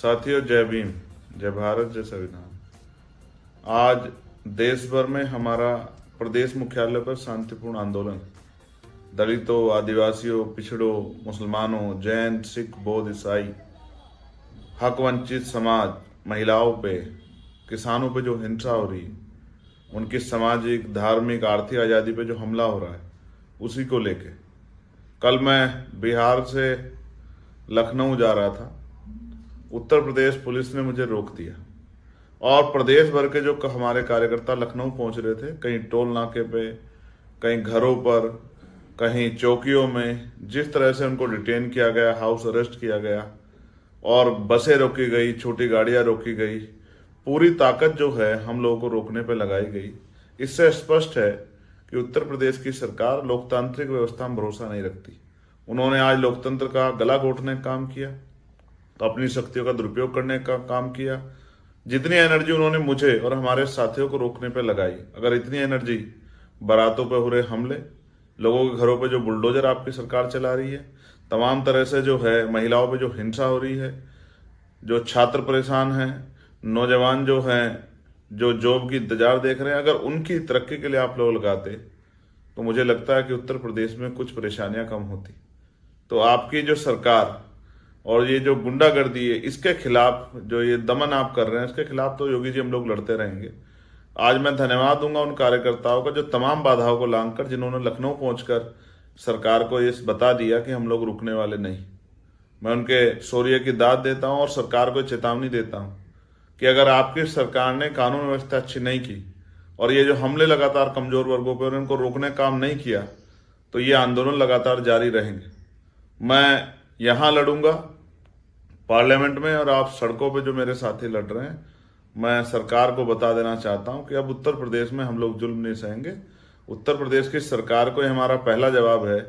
साथियों, जय भीम, जय भारत, जय संविधान। आज देश भर में हमारा प्रदेश मुख्यालय पर शांतिपूर्ण आंदोलन दलितों, आदिवासियों, पिछड़ों, मुसलमानों, जैन, सिख, बौद्ध, ईसाई, हक वंचित समाज, महिलाओं पे, किसानों पे जो हिंसा हो रही है, उनकी सामाजिक, धार्मिक, आर्थिक आज़ादी पे जो हमला हो रहा है, उसी को लेके कल मैं बिहार से लखनऊ जा रहा था। उत्तर प्रदेश पुलिस ने मुझे रोक दिया और प्रदेश भर के जो हमारे कार्यकर्ता लखनऊ पहुंच रहे थे, कहीं टोल नाके पे, कहीं घरों पर, कहीं चौकियों में, जिस तरह से उनको डिटेन किया गया, हाउस अरेस्ट किया गया और बसें रोकी गई, छोटी गाड़ियां रोकी गई, पूरी ताकत जो है हम लोगों को रोकने पे लगाई गई। इससे स्पष्ट है कि उत्तर प्रदेश की सरकार लोकतांत्रिक व्यवस्था में भरोसा नहीं रखती। उन्होंने आज लोकतंत्र का गला घोटने का काम किया, तो अपनी शक्तियों का दुरुपयोग करने का काम किया। जितनी एनर्जी उन्होंने मुझे और हमारे साथियों को रोकने पे लगाई, अगर इतनी एनर्जी बारातों पे हो रहे हमले, लोगों के घरों पे जो बुलडोजर आपकी सरकार चला रही है, तमाम तरह से जो है महिलाओं पे जो हिंसा हो रही है, जो छात्र परेशान हैं, नौजवान जो हैं, जो जॉब की इंतजार देख रहे हैं, अगर उनकी तरक्की के लिए आप लोग लगाते तो मुझे लगता है कि उत्तर प्रदेश में कुछ परेशानियां कम होती। तो आपकी जो सरकार और ये जो गुंडागर्दी है, इसके खिलाफ जो ये दमन आप कर रहे हैं, इसके खिलाफ तो योगी जी हम लोग लड़ते रहेंगे। आज मैं धन्यवाद दूंगा उन कार्यकर्ताओं का जो तमाम बाधाओं को लांघकर, जिन्होंने लखनऊ पहुंचकर सरकार को ये बता दिया कि हम लोग रुकने वाले नहीं। मैं उनके शौर्य की दाद देता हूं और सरकार को चेतावनी देता हूं कि अगर आपकी सरकार ने कानून व्यवस्था अच्छी नहीं की और ये जो हमले लगातार कमजोर वर्गों पर उनको रोकने का काम नहीं किया, तो ये आंदोलन लगातार जारी रहेंगे। मैं यहाँ लड़ूंगा पार्लियामेंट में, और आप सड़कों पे जो मेरे साथी लड़ रहे हैं, मैं सरकार को बता देना चाहता हूं कि अब उत्तर प्रदेश में हम लोग जुल्म नहीं सहेंगे। उत्तर प्रदेश की सरकार को हमारा पहला जवाब है,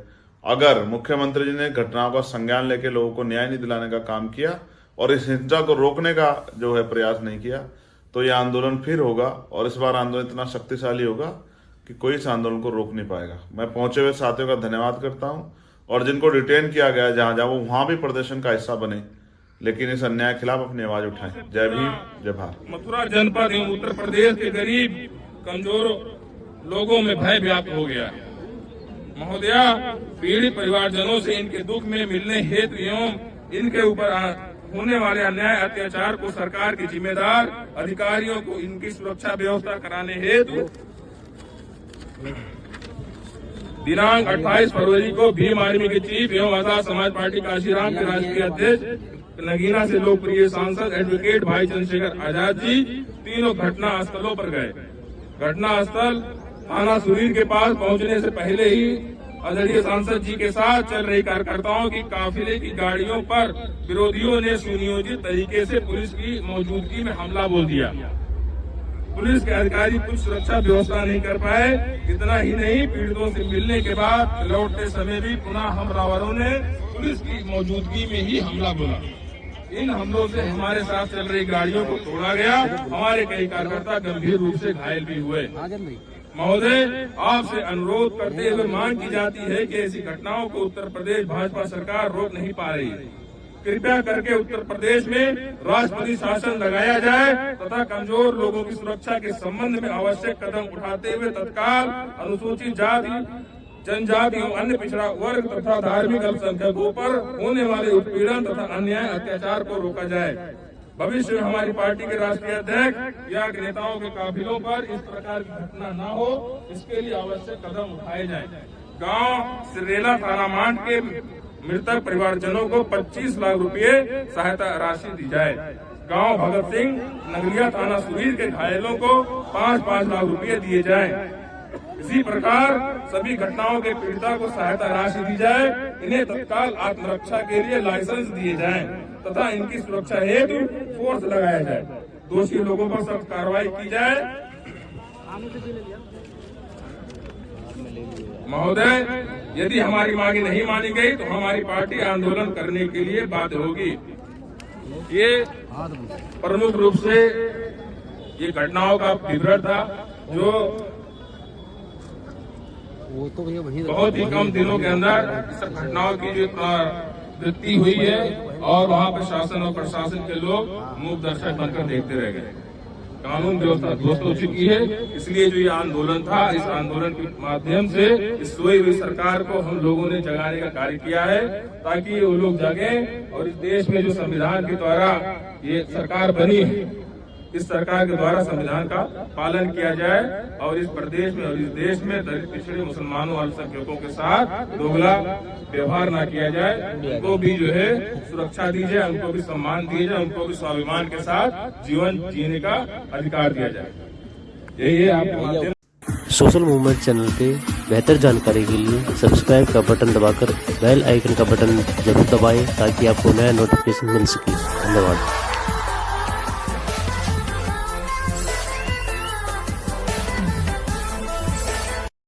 अगर मुख्यमंत्री जी ने घटनाओं का संज्ञान लेकर लोगों को न्याय नहीं दिलाने का काम किया और इस हिंसा को रोकने का जो है प्रयास नहीं किया, तो यह आंदोलन फिर होगा और इस बार आंदोलन इतना शक्तिशाली होगा कि कोई इस आंदोलन को रोक नहीं पाएगा। मैं पहुंचे हुए साथियों का धन्यवाद करता हूं और जिनको डिटेन किया गया जहां जहां, वो वहां भी प्रदर्शन का हिस्सा बने, लेकिन इस अन्याय के खिलाफ अपनी आवाज उठाएं। जय भीम, जय भारत। मथुरा जनपद एवं उत्तर प्रदेश के गरीब कमजोर लोगों में भय व्याप्त हो गया। महोदया, पीड़ित परिवारजनों से इनके दुख में मिलने हेतु एवं इनके ऊपर होने वाले अन्याय अत्याचार को सरकार के जिम्मेदार अधिकारियों को इनकी सुरक्षा व्यवस्था कराने हेतु दिनांक 28 फरवरी को भीम आर्मी के चीफ एवं आजाद समाज पार्टी काशीराम के राष्ट्रीय अध्यक्ष, नगीना से लोकप्रिय सांसद एडवोकेट भाई चंद्रशेखर आजाद जी तीनों घटना स्थलों पर गए। घटना स्थल थाना सुरीर के पास पहुंचने से पहले ही आदरणीय सांसद जी के साथ चल रही कार्यकर्ताओं की काफिले की गाड़ियों पर विरोधियों ने सुनियोजित तरीके से पुलिस की मौजूदगी में हमला बोल दिया। पुलिस के अधिकारी कुछ सुरक्षा व्यवस्था नहीं कर पाए। इतना ही नहीं, पीड़ितों से मिलने के बाद लौटते समय भी पुनः हमलावरों ने पुलिस की मौजूदगी में ही हमला बोला। इन हमलों से हमारे साथ चल रही गाड़ियों को तोड़ा गया। हमारे कई कार्यकर्ता गंभीर रूप से घायल भी हुए। महोदय, आपसे अनुरोध करते हुए मांग की जाती है कि ऐसी घटनाओं को उत्तर प्रदेश भाजपा सरकार रोक नहीं पा रही। कृपया करके उत्तर प्रदेश में राष्ट्रपति शासन लगाया जाए तथा कमजोर लोगों की सुरक्षा के संबंध में आवश्यक कदम उठाते हुए तत्काल अनुसूचित जाति, जनजाति एवं अन्य पिछड़ा वर्ग तथा धार्मिक अल्पसंख्यकों पर होने वाले उत्पीड़न तथा अन्याय अत्याचार को रोका जाए। भविष्य में हमारी पार्टी के राष्ट्रीय अध्यक्ष या नेताओं के काफिलों पर इस प्रकार की घटना न हो, इसके लिए आवश्यक कदम उठाए जाएं। गांव सिरेला थाना मांड के मृतक परिवारजनों को 25 लाख रुपए सहायता राशि दी जाए। गांव भगत सिंह नगरिया थाना सुरीर के घायलों को 5-5 लाख रुपए दिए जाएं। इसी प्रकार सभी घटनाओं के पीड़िता को सहायता राशि दी जाए। इन्हें तत्काल आत्मरक्षा के लिए लाइसेंस दिए जाएं तथा इनकी सुरक्षा हेतु फोर्स लगाया जाए। दोषी लोगों पर सख्त कार्रवाई की जाए। महोदय, यदि हमारी मांगे नहीं मानी गई तो हमारी पार्टी आंदोलन करने के लिए बाध्य होगी। ये प्रमुख रूप से ये घटनाओं का विवरण था जो बहुत ही कम दिनों के अंदर सब घटनाओं की जो वृद्धि हुई है और वहां पर शासन और प्रशासन के लोग मूक दर्शक बनकर देखते रह गए। कानून व्यवस्था ध्वस्त हो चुकी है। इसलिए जो ये आंदोलन था, इस आंदोलन के माध्यम से इस सोई हुई सरकार को हम लोगों ने जगाने का कार्य किया है, ताकि वो लोग जागें और इस देश में जो संविधान के द्वारा ये सरकार बनी है, इस सरकार के द्वारा संविधान का पालन किया जाए और इस प्रदेश में और इस देश में दलित, पिछड़े, मुसलमानों, अल्पसंख्यकों के साथ दोगला व्यवहार ना किया जाए। उनको भी जो है सुरक्षा दी जाए, उनको भी सम्मान दिया जाए, उनको भी स्वाभिमान के साथ जीवन जीने का अधिकार दिया जाए। यही है आपके माध्यम। सोशल मूवमेंट चैनल पे बेहतर जानकारी के लिए सब्सक्राइब का बटन दबाकर बेल आइकन का बटन जरूर दबाएं, ताकि आपको नया नोटिफिकेशन मिल सके। धन्यवाद।